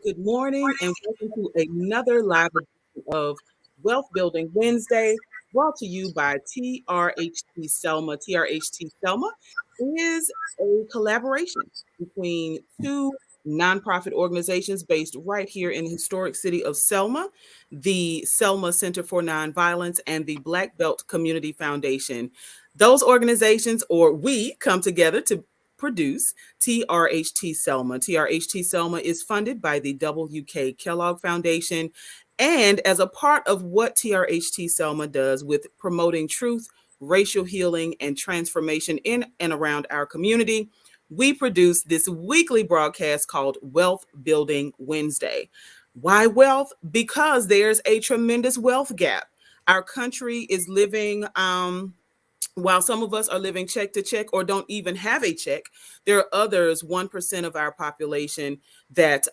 good morning, and welcome to another live edition of Wealth Building Wednesday, brought to you by TRHT Selma. TRHT Selma is a collaboration between two nonprofit organizations based right here in the historic city of Selma, the Selma Center for Nonviolence and the Black Belt Community Foundation. Those organizations, or we, come together to produce TRHT Selma. TRHT Selma is funded by the W.K. Kellogg Foundation. And as a part of what TRHT Selma does with promoting truth, racial healing, and transformation in and around our community, we produce this weekly broadcast called Wealth Building Wednesday. Why wealth? Because there's a tremendous wealth gap. Our country is living while some of us are living check to check or don't even have a check, there are others, 1% of our population, that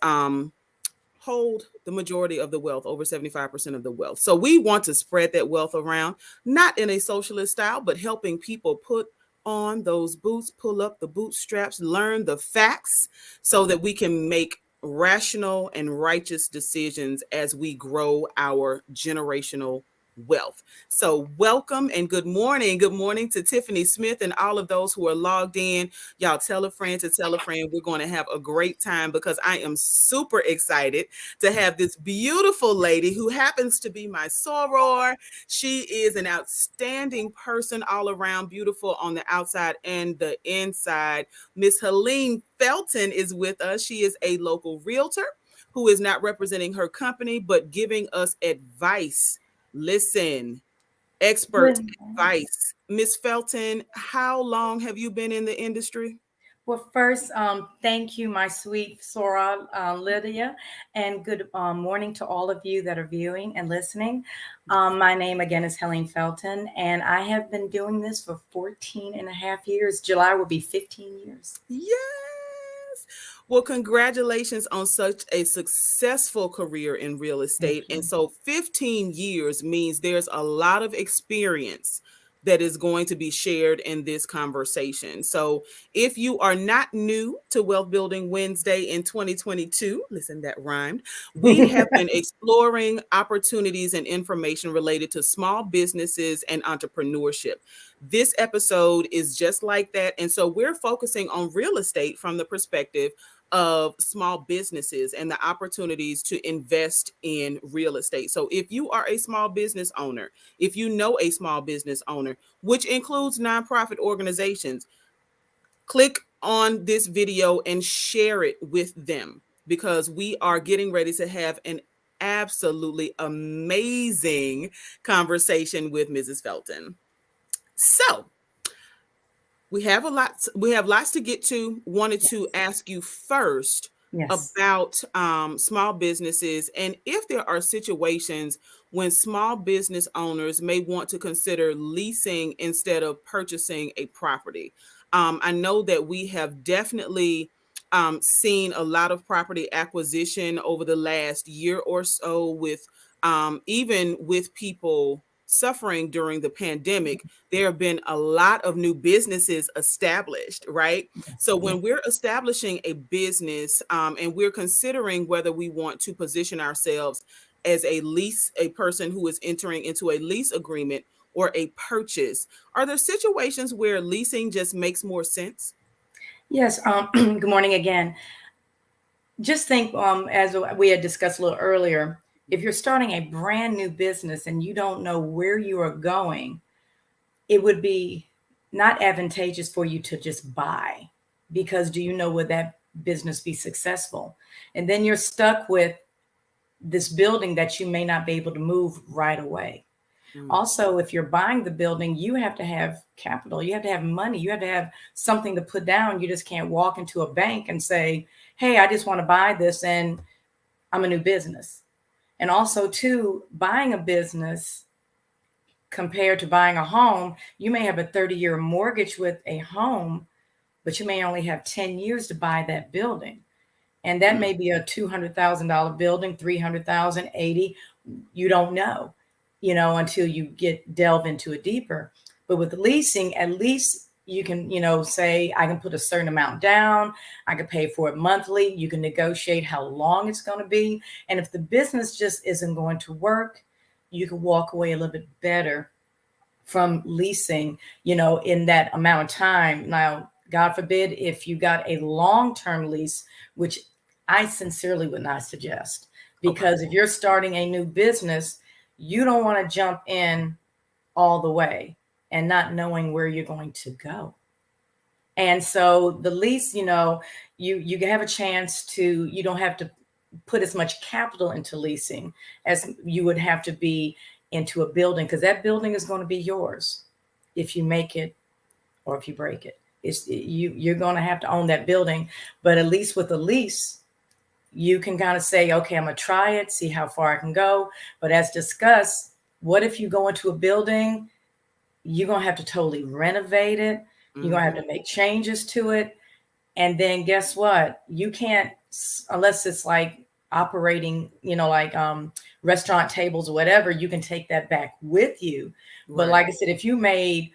hold the majority of the wealth, over 75% of the wealth. So we want to spread that wealth around, not in a socialist style, but helping people put on those boots, pull up the bootstraps, learn the facts so that we can make rational and righteous decisions as we grow our generational wealth. So welcome and good morning. Good morning to Tiffany Smith and all of those who are logged in. Y'all tell a friend to tell a friend. We're going to have a great time because I am super excited to have this beautiful lady who happens to be my soror. She is an outstanding person, all around beautiful on the outside and the inside. Miss Helene Felton is with us. She is a local realtor who is not representing her company, but giving us advice. Listen, expert advice. Miss Felton, how long have you been in the industry? Well, first, thank you, my sweet Sora Lydia, and good morning to all of you that are viewing and listening. My name again is Helene Felton, and I have been doing this for 14 and a half years. July will be 15 years. Yes. Well, congratulations on such a successful career in real estate. And so 15 years means there's a lot of experience that is going to be shared in this conversation. So if you are not new to Wealth Building Wednesday in 2022, listen, that rhymed, we have been exploring opportunities and information related to small businesses and entrepreneurship. This episode is just like that. And so we're focusing on real estate from the perspective of small businesses and the opportunities to invest in real estate. So if you are a small business owner, if you know a small business owner, which includes nonprofit organizations, click on this video and share it with them because we are getting ready to have an absolutely amazing conversation with Mrs. Felton. So we have lots to get to. Wanted to ask you first about small businesses and if there are situations when small business owners may want to consider leasing instead of purchasing a property. I know that we have definitely seen a lot of property acquisition over the last year or so with even with people suffering during the pandemic, there have been a lot of new businesses established, right? So when we're establishing a business and we're considering whether we want to position ourselves as a person who is entering into a lease agreement or a purchase, are there situations where leasing just makes more sense? Yes. Good morning again. Just think, as we had discussed a little earlier, if you're starting a brand new business and you don't know where you are going, it would be not advantageous for you to just buy, because do you know, would that business be successful? And then you're stuck with this building that you may not be able to move right away. Also, if you're buying the building, you have to have capital, you have to have money, you have to have something to put down. You just can't walk into a bank and say, hey, I just want to buy this and I'm a new business. And also, too, buying a business compared to buying a home, you may have a 30-year mortgage with a home, but you may only have 10 years to buy that building. And that may be a $200,000 building, 300,000, 80. You don't know, until you delve into it deeper. But with leasing, at least you can, say I can put a certain amount down. I can pay for it monthly. You can negotiate how long it's going to be. And if the business just isn't going to work, you can walk away a little bit better from leasing, in that amount of time. Now, God forbid if you got a long-term lease, which I sincerely would not suggest, Okay. because if you're starting a new business, you don't want to jump in all the way and not knowing where you're going to go. And so the lease, you have a chance to, you don't have to put as much capital into leasing as you would have to be into a building, because that building is going to be yours if you make it or if you break it. You're going to have to own that building. But at least with a lease, you can kind of say, okay, I'm going to try it, see how far I can go. But as discussed, what if you go into a building, you're going to have to totally renovate it. You're going to Mm-hmm. have to make changes to it. And then guess what? You can't, unless it's like operating, like restaurant tables or whatever, you can take that back with you. But Right. like I said, if you made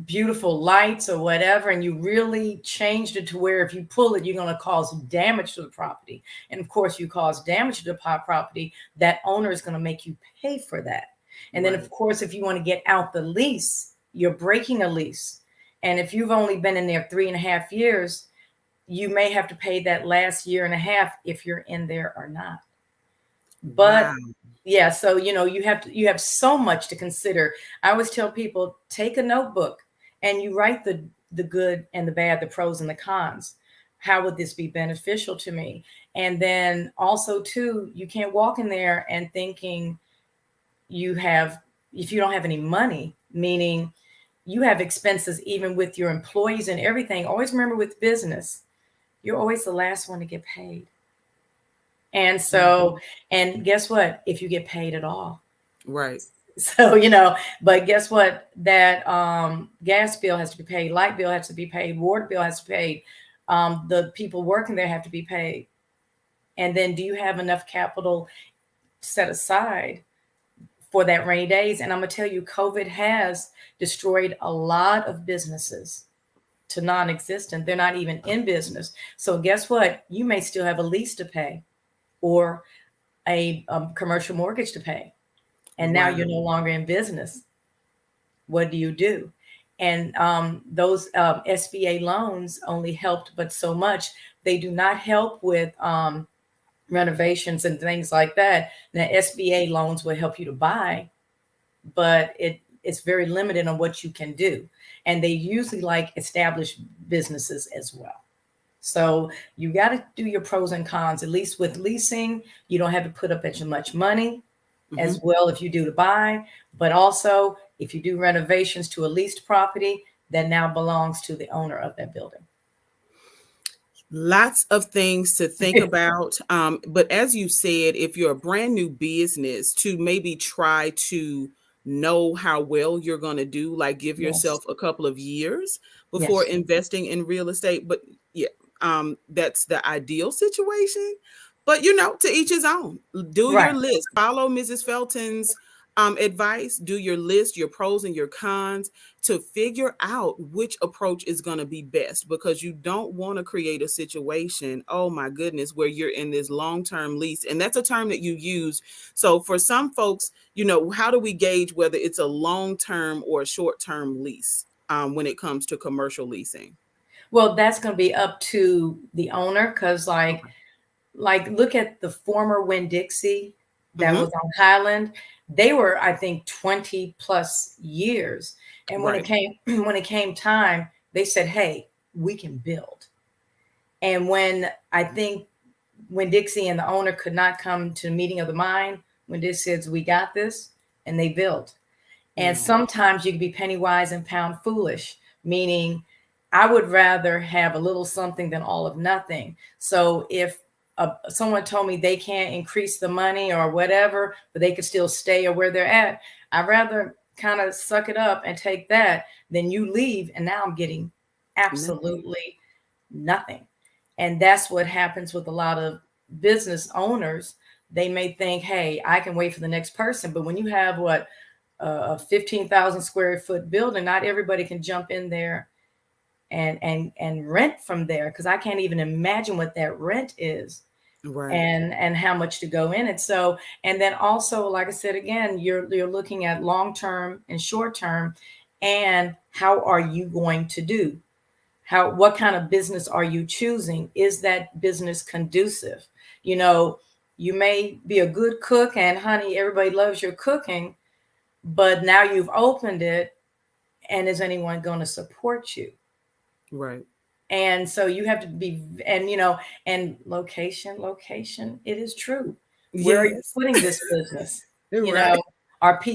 beautiful lights or whatever, and you really changed it to where if you pull it, you're going to cause damage to the property. And of course, you cause damage to the property, that owner is going to make you pay for that. And then, of Right. course, if you want to get out the lease, you're breaking a lease. And if you've only been in there 3.5 years, you may have to pay that last year and a half if you're in there or not. But Wow. yeah, so you have so much to consider. I always tell people, take a notebook and you write the good and the bad, the pros and the cons. How would this be beneficial to me? And then also too, you can't walk in there and thinking you have, if you don't have any money, meaning you have expenses even with your employees and everything. Always remember, with business, you're always the last one to get paid. And so, Mhm. and guess what? If you get paid at all. Right. So, but guess what? That gas bill has to be paid, light bill has to be paid, water bill has to be paid. The people working there have to be paid. And then do you have enough capital set aside for that rainy days? And I'm gonna tell you, COVID has destroyed a lot of businesses to non-existent. They're not even in business. So guess what? You may still have a lease to pay, or a commercial mortgage to pay, and now Wow. you're no longer in business. What do you do? And those SBA loans only helped, but so much. They do not help with renovations and things like that. Now, SBA loans will help you to buy, but it's very limited on what you can do. And they usually like established businesses as well. So you got to do your pros and cons. At least with leasing, you don't have to put up as much money Hmm. as well if you do to buy. But also, if you do renovations to a leased property, that now belongs to the owner of that building. Lots of things to think about. But as you said, if you're a brand new business, to maybe try to know how well you're going to do, like give Yes. yourself a couple of years before Yes. investing in real estate. But yeah, that's the ideal situation. But to each his own. Do your Right. list. Follow Mrs. Felton's advice. Do your list, your pros and your cons, to figure out which approach is going to be best, because you don't want to create a situation, oh my goodness, where you're in this long-term lease. And that's a term that you use. So for some folks, how do we gauge whether it's a long-term or a short-term lease when it comes to commercial leasing? Well, that's going to be up to the owner, because Okay. like look at the former Winn Dixie that Hmm. was on Highland. They were, I think, 20 plus years. And when it Right. came when it came time, they said, hey, we can build. And when I think when Dixie and the owner could not come to the meeting of the mind, when Dixie says, we got this, and they built. And Mm. sometimes you can be penny wise and pound foolish, meaning I would rather have a little something than all of nothing. So if someone told me they can't increase the money or whatever, but they could still stay or where they're at, I'd rather kind of suck it up and take that than you leave. And now I'm getting Nothing. absolutely nothing. And that's what happens with a lot of business owners. They may think, hey, I can wait for the next person. But when you have a 15,000 square foot building, not everybody can jump in there and rent from there, because I can't even imagine what that rent is, Right. and how much to go in it. So, and then also, like I said again, you're looking at long term and short term, and how are you going to do? How, what kind of business are you choosing? Is that business conducive? You know, you may be a good cook, and honey, everybody loves your cooking, but now you've opened it, and is anyone going to support you? Right. And so you have to be, and you know, and location, it is true. Where are you Yes. putting this business? You Right. know,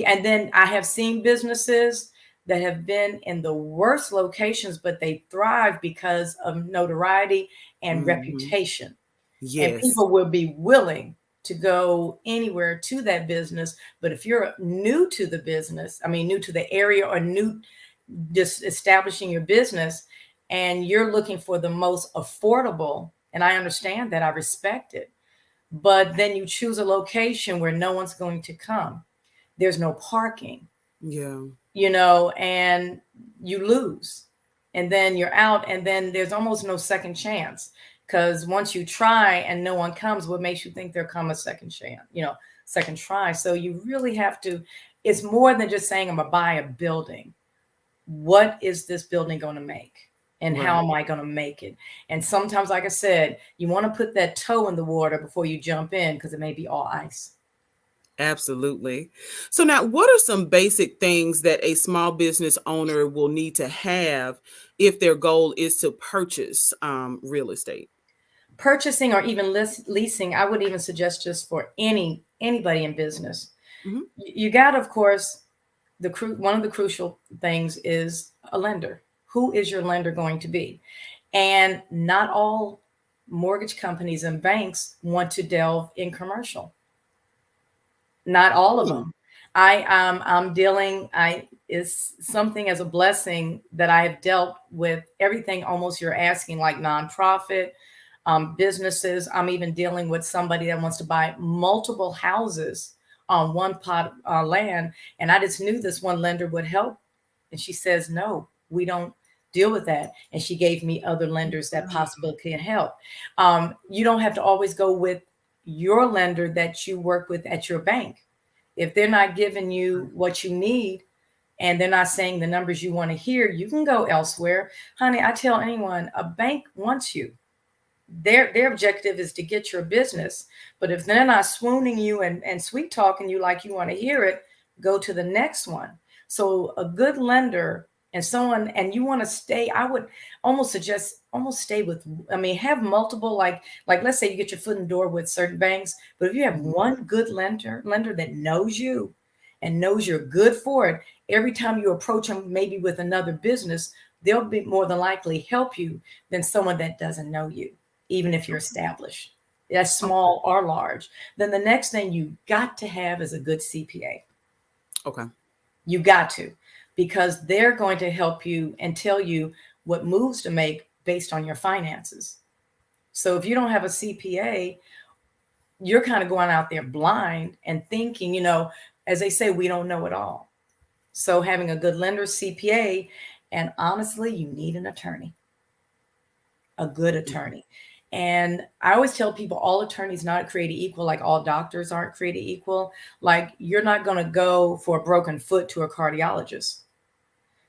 and then I have seen businesses that have been in the worst locations, but they thrive because of notoriety and Hmm. reputation, and Yes. people will be willing to go anywhere to that business. But if you're new to the business, I mean new to the area, or new, just establishing your business, and you're looking for the most affordable, and I understand that, I respect it, but then you choose a location where no one's going to come, there's no parking, Yeah. you know, and you lose, and then you're out, and then there's almost no second chance, because once you try and no one comes, what makes you think there'll come a second chance, you know, second try? So you really have to, it's more than just saying I'm gonna buy a building. What is this building going to make, and how Right. am I going to make it? And sometimes, like I said, you want to put that toe in the water before you jump in, because it may be all ice. Absolutely. So now, what are some basic things that a small business owner will need to have if their goal is to purchase real estate? Purchasing, or even leasing, I would even suggest, just for anybody in business, Hmm. you got, of course, one of the crucial things is a lender. Who is your lender going to be? And not all mortgage companies and banks want to delve in commercial. Not all of Hmm. them. I'm dealing, I is something as a blessing that I have dealt with everything almost you're asking, like nonprofit, businesses. I'm even dealing with somebody that wants to buy multiple houses on one pot land, and I just knew this one lender would help, and she says no, we don't deal with that, and she gave me other lenders that possibly can help. You don't have to always go with your lender that you work with at your bank. If they're not giving you what you need, and they're not saying the numbers you want to hear, you can go elsewhere. Honey, I tell anyone, a bank wants you. Their objective is to get your business. But if they're not swooning you and sweet talking you like you want to hear it, go to the next one. So a good lender, and someone, and you want to stay, I would almost suggest, almost stay with, I mean, have multiple, like let's say you get your foot in the door with certain banks, but if you have Hmm. one good lender that knows you and knows you're good for it, every time you approach them, maybe with another business, they'll be more than likely help you than someone that doesn't know you, even if you're established, that's Okay. small or large. Then the next thing you got to have is a good CPA. Okay. You got to, because they're going to help you and tell you what moves to make based on your finances. So if you don't have a CPA, you're kind of going out there blind and thinking, you know, as they say, we don't know it all. So having a good lender, CPA, and honestly, you need an attorney, a good Mhm. attorney. And I always tell people, all attorneys not created equal, like all doctors aren't created equal. Like you're not going to go for a broken foot to a cardiologist.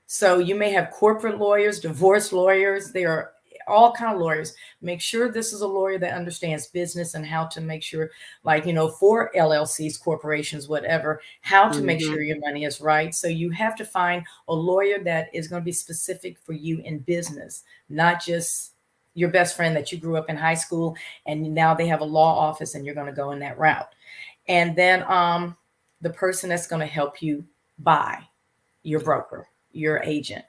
So you may have corporate lawyers, divorce lawyers, there are all kind of lawyers. Make sure this is a lawyer that understands business and how to make sure, like, you know, for LLCs, corporations, whatever, how to make Mhm. sure your money is right. So you have to find a lawyer that is going to be specific for you in business, not just your best friend that you grew up in high school and now they have a law office and you're going to go in that route. And then the person that's going to help you buy, your Yeah. broker, your agent,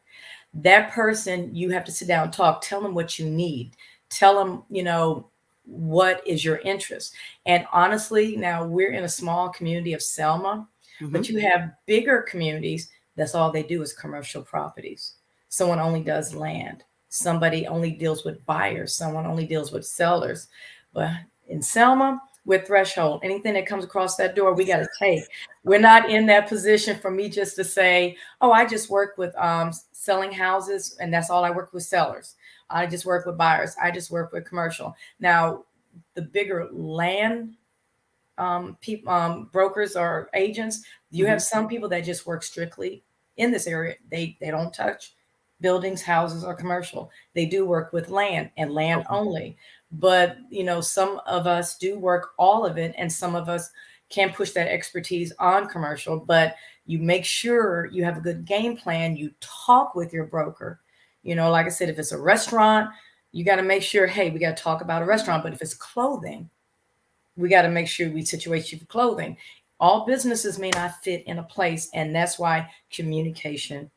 that person, you have to sit down and talk, tell them what you need, tell them, you know, what is your interest. And honestly, now we're in a small community of Selma, Mhm. but you have bigger communities that's all they do is commercial properties. Someone only does land, somebody only deals with buyers, someone only deals with sellers. But in Selma, with threshold. Anything that comes across that door, we got to take. We're not in that position for me just to say, oh, I just work with selling houses and that's all I work with sellers. I just work with buyers. I just work with commercial. Now, the bigger land brokers or agents, you Hmm. have some people that just work strictly in this area. They don't touch buildings, houses, or commercial. They do work with land and land Okay. only. But some of us do work all of it, and some of us can push that expertise on commercial. But you make sure you have a good game plan. You talk with your broker. Like I said, if it's a restaurant, you got to make sure, hey, we got to talk about a restaurant. But if it's clothing, we got to make sure we situate you for clothing. All businesses may not fit in a place, and that's why communication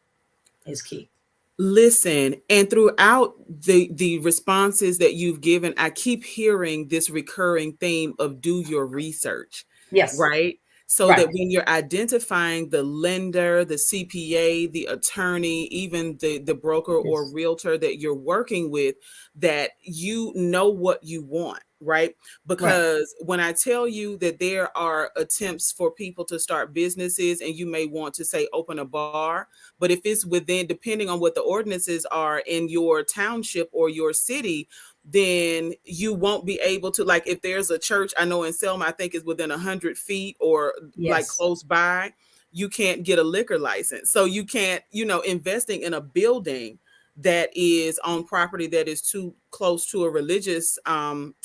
is key. Listen, and throughout the responses that you've given, I keep hearing this recurring theme of do your research, Yes, right? So right. that when you're identifying the lender, the CPA, the attorney, even the broker or Yes, realtor that you're working with, that you know what you want, right? right. Because when I tell you that there are attempts for people to start businesses and you may want to say open a bar, but if it's within, depending on what the ordinances are in your township or your city, then you won't be able to, like, if there's a church, I know in Selma, I think is within 100 feet or like Yes, close by, you can't get a liquor license. So you can't, investing in a building that is on property that is too close to a religious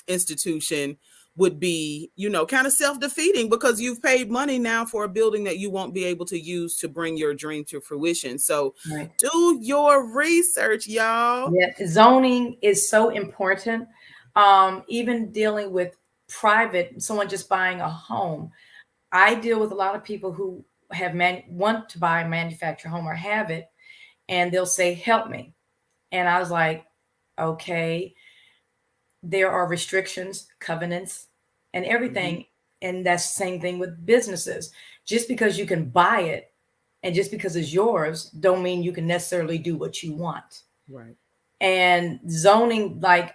institution would be, kind of self-defeating because you've paid money now for a building that you won't be able to use to bring your dream to fruition. So right. do your research, y'all. Yeah, zoning is so important. Even dealing with private, someone just buying a home. I deal with a lot of people who want to buy a manufactured home or have it, and they'll say, "Help me." And I was like, "Okay." There are restrictions, covenants, and Hmm. everything. And that's the same thing with businesses. Just because you can buy it and just because it's yours, don't mean you can necessarily do what you want. Right. And zoning, like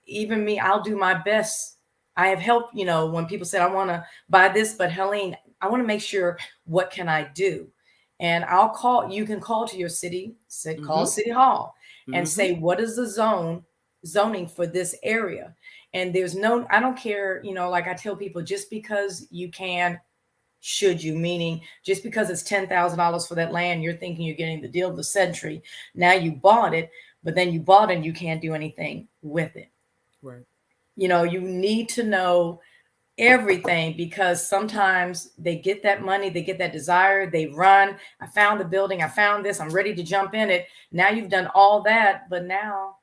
even me, I'll do my best. I have helped, when people said I want to buy this, but Helene, I want to make sure, what can I do? And you can call to your city, call Hmm. city hall and Hmm. say, what is the zoning for this area? And there's no, I don't care, like I tell people, just because you can, should you, meaning just because it's $10,000 for that land, you're thinking you're getting the deal of the century. Now you bought it, but then you bought it and you can't do anything with it. Right. You need to know everything, because sometimes they get that money, they get that desire, they run. I found the building, I found this, I'm ready to jump in it. Now you've done all that, but now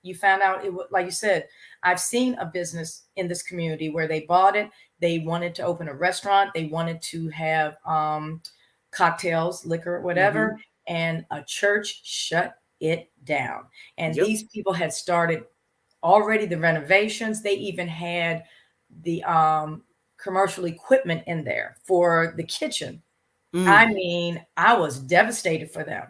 you found out like you said, I've seen a business in this community where they bought it, they wanted to open a restaurant, they wanted to have cocktails, liquor, Hmm. whatever, and a church shut it down. And Yep. these people had started already the renovations. They even had the commercial equipment in there for the kitchen. I Mm. mean, I was devastated for them.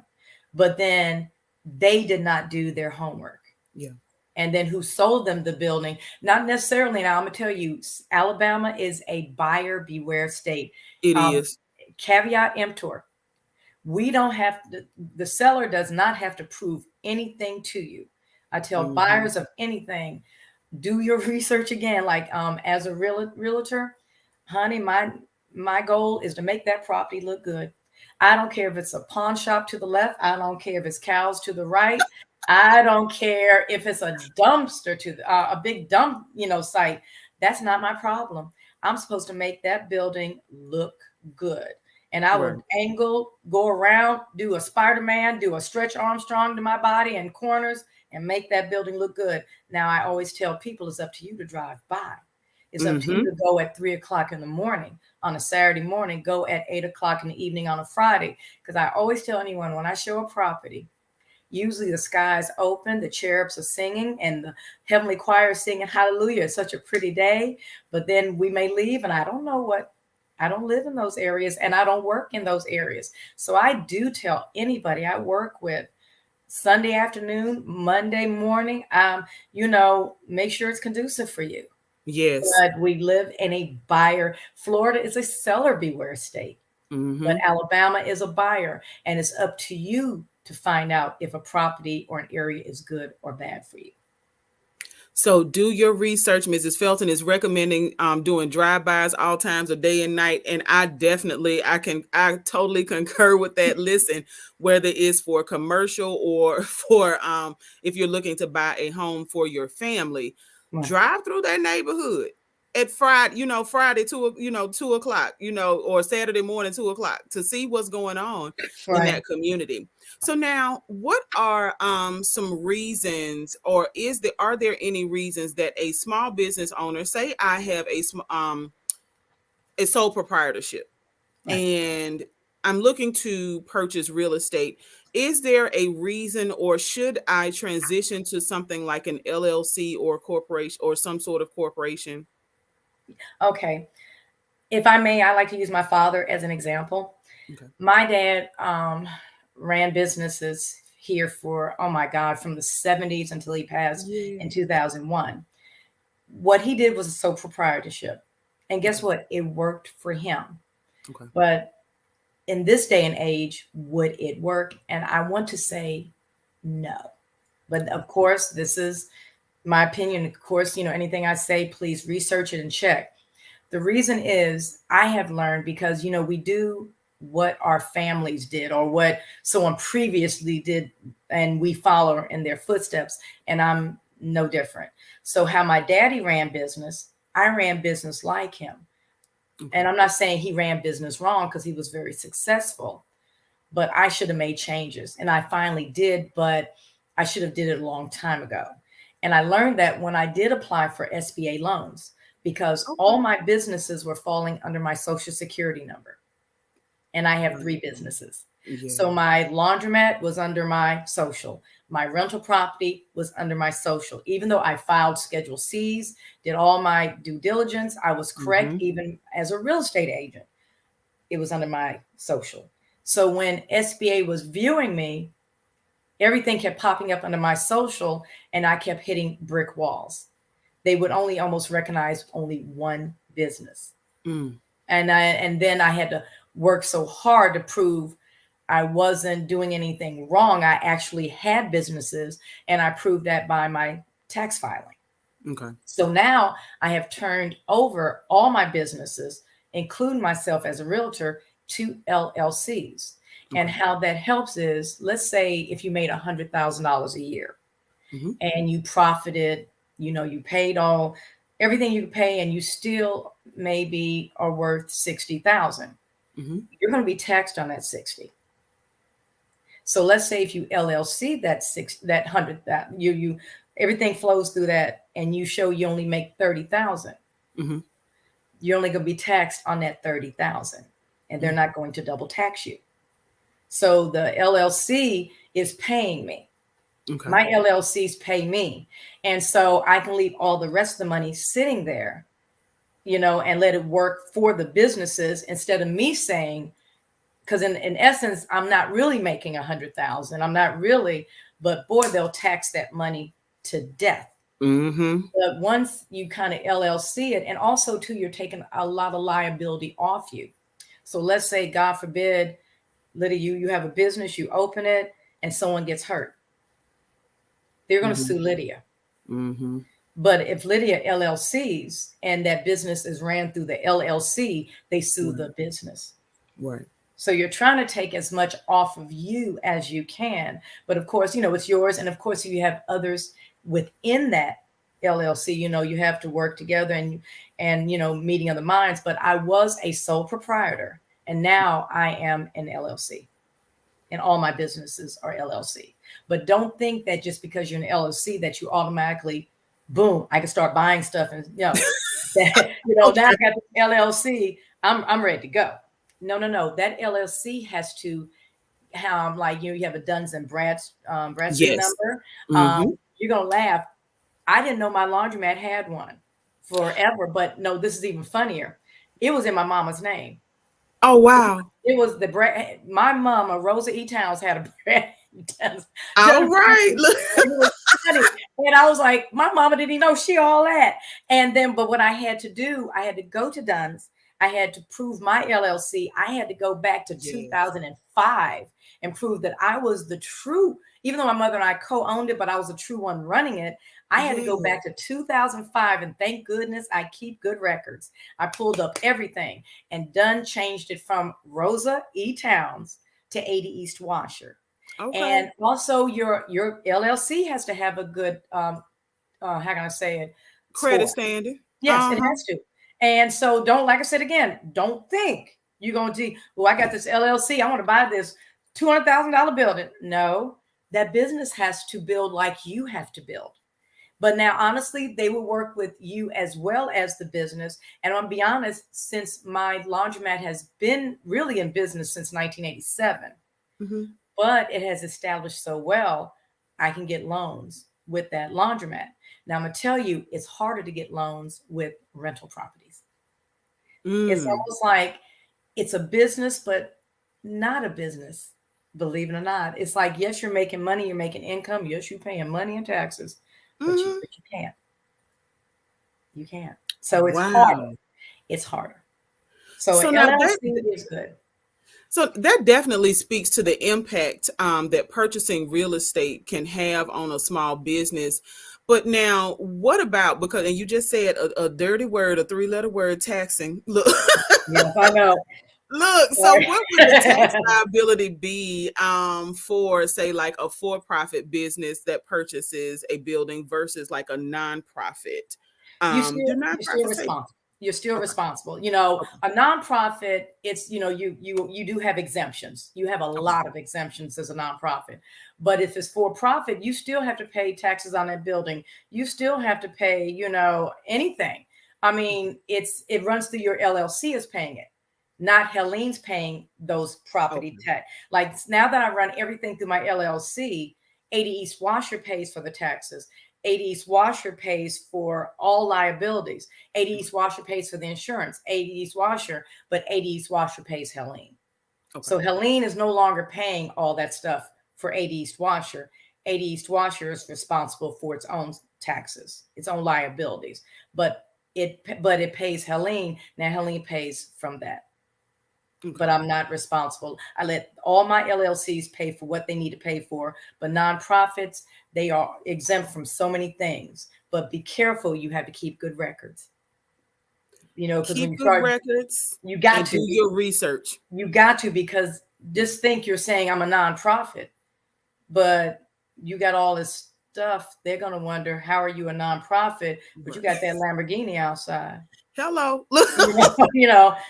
But then they did not do their homework. Yeah. And then who sold them the building? Not necessarily. Now, I'm going to tell you, Alabama is a buyer beware state. It Um, is. Caveat emptor. We don't have to, the seller does not have to prove anything to you. I tell Hmm. buyers of anything, do your research again. Like as a realtor, honey, my goal is to make that property look good. I don't care if it's a pawn shop to the left. I don't care if it's cows to the right. I don't care if it's a dumpster to a big dump, site. That's not my problem. I'm supposed to make that building look good. And I Right. will angle, go around, do a Spider-Man, do a stretch Armstrong to my body and corners, and make that building look good. Now, I always tell people it's up to you to drive by. It's up to you Hmm. to go at 3 o'clock in the morning on a Saturday morning, go at 8 o'clock in the evening on a Friday. Because I always tell anyone, when I show a property, usually the sky's open, the cherubs are singing, and the heavenly choir is singing hallelujah. It's such a pretty day. But then we may leave, and I don't know what, I don't live in those areas and I don't work in those areas. So I do tell anybody I work with, Sunday afternoon, Monday morning, make sure it's conducive for you. Yes. but we live in a buyer. Florida is a seller beware state, but Mhm. Alabama is a buyer, and it's up to you to find out if a property or an area is good or bad for you. So do your research. Mrs. Felton is recommending doing drive-bys all times of day and night. And I totally concur with that. Listen, whether it's for commercial or for if you're looking to buy a home for your family, Right. drive through that neighborhood at Friday, Friday 2 o'clock, or Saturday morning 2 o'clock to see what's going on in Right. that community. So now, what are some reasons, or are there any reasons that a small business owner, say I have a sole proprietorship, Right. and I'm looking to purchase real estate, is there a reason, or should I transition to something like an LLC or corporation or some sort of corporation? Okay. If I may, I like to use my father as an example. Okay. My dad ran businesses here for, oh my God, from the 70s until he passed Yeah. in 2001. What he did was a sole proprietorship. And guess Okay. what? It worked for him. Okay. But in this day and age, would it work? And I want to say no. But of course, this is my opinion. Of course, anything I say, please research it and check. The reason is I have learned because, we do what our families did or what someone previously did, and we follow in their footsteps. And I'm no different. So, how my daddy ran business, I ran business like him. Okay. And I'm not saying he ran business wrong because he was very successful, but I should have made changes. And I finally did, but I should have did it a long time ago. And I learned that when I did apply for SBA loans, because Okay. all my businesses were falling under my social security number. And I have three Wonderful. businesses. Yeah. So my laundromat was under my social. My rental property was under my social. Even though I filed Schedule C's, did all my due diligence, I was correct Mm-hmm. even as a real estate agent. It was under my social. So when SBA was viewing me, everything kept popping up under my social and I kept hitting brick walls. They would only almost recognize only one business. Mm. And then I had to work so hard to prove I wasn't doing anything wrong. I actually had businesses, and I proved that by my tax filing. Okay. So now I have turned over all my businesses, including myself as a realtor, to LLCs. And Okay. how that helps is, let's say if you made $100,000 a year Mm-hmm. and you profited, you paid all everything you pay, and you still maybe are worth 60,000. Mm-hmm. You're going to be taxed on that 60. So let's say if you LLC that 100, that you everything flows through that, and you show you only make 30,000, Mm-hmm. you're only going to be taxed on that 30,000, and they're Mm. not going to double tax you. So the LLC is paying me. Okay. My LLCs pay me. And so I can leave all the rest of the money sitting there, and let it work for the businesses instead of me saying, because in essence, I'm not really making 100,000. I'm not really, but boy, they'll tax that money to death. Mm-hmm. But once you kind of LLC it, and also too, you're taking a lot of liability off you. So let's say, God forbid, Lydia, you have a business, you open it, and someone gets hurt. They're going to Mm-hmm. sue Lydia. Mm-hmm. But if Lydia LLCs and that business is ran through the LLC, they sue Right. the business. Right. So you're trying to take as much off of you as you can. But of course, it's yours. And of course, if you have others within that LLC, you have to work together and meeting of the minds. But I was a sole proprietor, and now I am an LLC, and all my businesses are LLC. But don't think that just because you're an LLC that you automatically, boom, I can start buying stuff and that now I Okay. got this LLC, I'm ready to go. No, no, no. That LLC has to have, like, you have a Duns and Bradstreet Yes. number. Mm-hmm. You're gonna laugh. I didn't know my laundromat had one forever, but no, this is even funnier. It was in my mama's name. Oh wow. It was the Brad. My mama, Rosa E. Towns, had a Brad. Just All right. it Look. was funny. And I was like, my mama didn't even know she all that. And then, but what I had to do, I had to go to Dunn's. I had to prove my LLC. I had to go back to Yes. 2005 and prove that I was the true, even though my mother and I co-owned it, but I was the true one running it. I had to go Yes. back to 2005, and thank goodness I keep good records. I pulled up everything, and Dunn changed it from Rosa E. Towns to 80 East Washer. Okay. And also your LLC has to have a good how can I say it, Credit score. standing. Yes, it Uh-huh. has to. And so don't, like I said again, don't think you're going to, well, I got this LLC, I want to buy this $200,000 building. No, that business has to build like you have to build. But now, honestly, they will work with you as well as the business. And I'll be honest, since my laundromat has been really in business since 1987, Hmm. but it has established so well, I can get loans with that laundromat. Now, I'm going to tell you, it's harder to get loans with rental properties. It's Mm. almost like it's a business, but not a business, believe it or not. It's like, yes, you're making money, you're making income. Yes, you're paying money and taxes, but Hmm. you can't. You can't. So it's harder. Wow. It's harder. So an So now that LLC is good. so that definitely speaks to the impact that purchasing real estate can have on a small business. But now, what about, because and you just said a dirty word, a three-letter word, taxing. Look, Yes, I know. look. So, Sorry. what would the tax liability be for, say, like a for-profit business that purchases a building versus like a nonprofit? Do You're still nonprofits pay? responsible. You're still Okay, responsible. okay, A nonprofit, it's you do have exemptions. You have a okay, lot of exemptions as a nonprofit. But if it's for profit, you still have to pay taxes on that building. You still have to pay, anything. I mean, it runs through your LLC is paying it, not Helene's paying those property okay, tax. Like now that I run everything through my LLC, 80 East Washer pays for the taxes. 80 East Washer pays for all liabilities. 80 East Washer pays for the insurance. 80 East Washer, but 80 East Washer pays Helene. okay, So Helene is no longer paying all that stuff for 80 East Washer. 80 East Washer is responsible for its own taxes, its own liabilities, but it pays Helene. Now Helene pays from that, but okay. I'm not responsible. I let all my LLCs pay for what they need to pay for, but nonprofits, they are exempt from so many things. But be careful, you have to keep good records. Because when Keep you good start, records you got and do to, your research. you got to, because Yeah. just think you're saying I'm a nonprofit, but you got all this stuff. They're going to wonder, how are you a nonprofit, but you Right. got that Lamborghini outside? Hello. Look.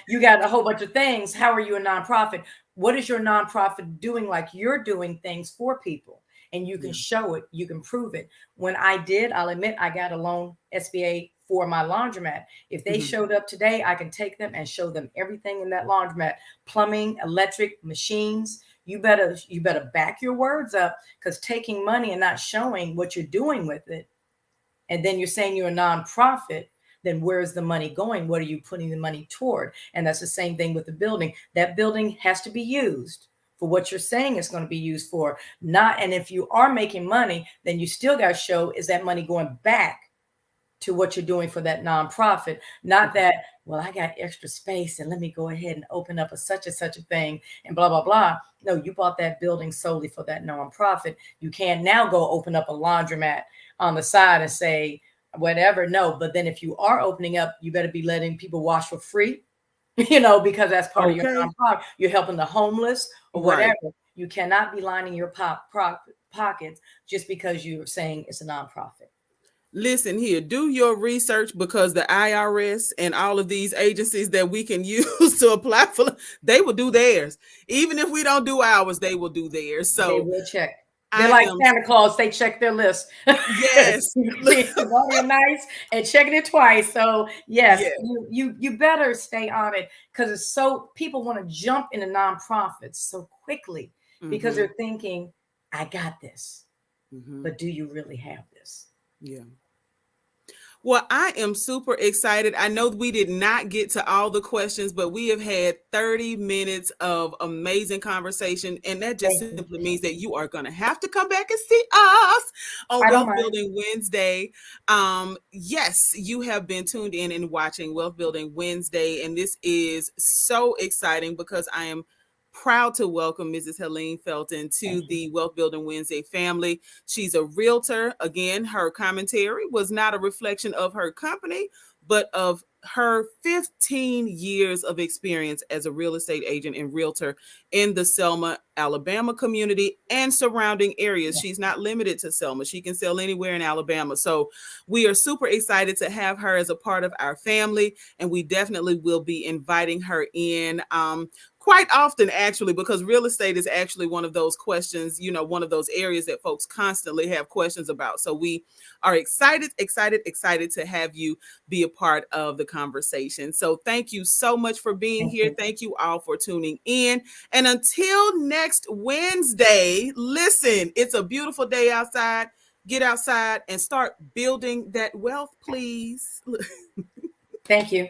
You got a whole bunch of things. How are you a nonprofit? What is your nonprofit doing? Like you're doing things for people, and you can Yeah. show it, you can prove it. When I did, I'll admit I got a loan SBA for my laundromat. If they Hmm. showed up today, I can take them and show them everything in that laundromat: plumbing, electric, machines. You better back your words up, because taking money and not showing what you're doing with it, and then you're saying you're a nonprofit, then where's the money going? What are you putting the money toward? And that's the same thing with the building. That building has to be used for what you're saying it's going to be used for. Not, and if you are making money, then you still got to show, is that money going back to what you're doing for that nonprofit? Not Okay. that, well, I got extra space and let me go ahead and open up a such and such a thing and blah blah blah. No, you bought that building solely for that nonprofit. You can't now go open up a laundromat on the side and say whatever. No, but then if you are opening up, you better be letting people wash for free, because that's part of your Okay. nonprofit. You're helping the homeless or Right. whatever. You cannot be lining your pockets just because you're saying it's a nonprofit. Listen here, do your research, because the IRS and all of these agencies that we can use to apply for, they will do theirs. Even if we don't do ours, they will do theirs. They So will check. They're I like am, Santa Claus. They check their list. yes. Being naughty and nice and checking it twice. So yes, Yes. you better stay on it, because it's so people want to jump into nonprofits so quickly because Hmm. they're thinking, I got this. Hmm. But do you really have this? Yeah. Well, I am super excited. I know we did not get to all the questions, but we have had 30 minutes of amazing conversation. And that just Thank you. simply means that you are going to have to come back and see us on I don't Wealth mind. Building Wednesday. Yes, you have been tuned in and watching Wealth Building Wednesday, and this is so exciting because I am proud to welcome Mrs. Helene Felton to Thank you. the Wealth Building Wednesday family. She's a realtor. Again, her commentary was not a reflection of her company, but of her 15 years of experience as a real estate agent and realtor in the Selma, Alabama community and surrounding areas. Yeah. She's not limited to Selma. She can sell anywhere in Alabama. So we are super excited to have her as a part of our family, and we definitely will be inviting her in. Quite often, actually, because real estate is actually one of those questions, one of those areas that folks constantly have questions about. So we are excited to have you be a part of the conversation. So thank you so much for being Thank here. you. Thank you all for tuning in. And until next Wednesday, listen, it's a beautiful day outside. Get outside and start building that wealth, please. Thank you.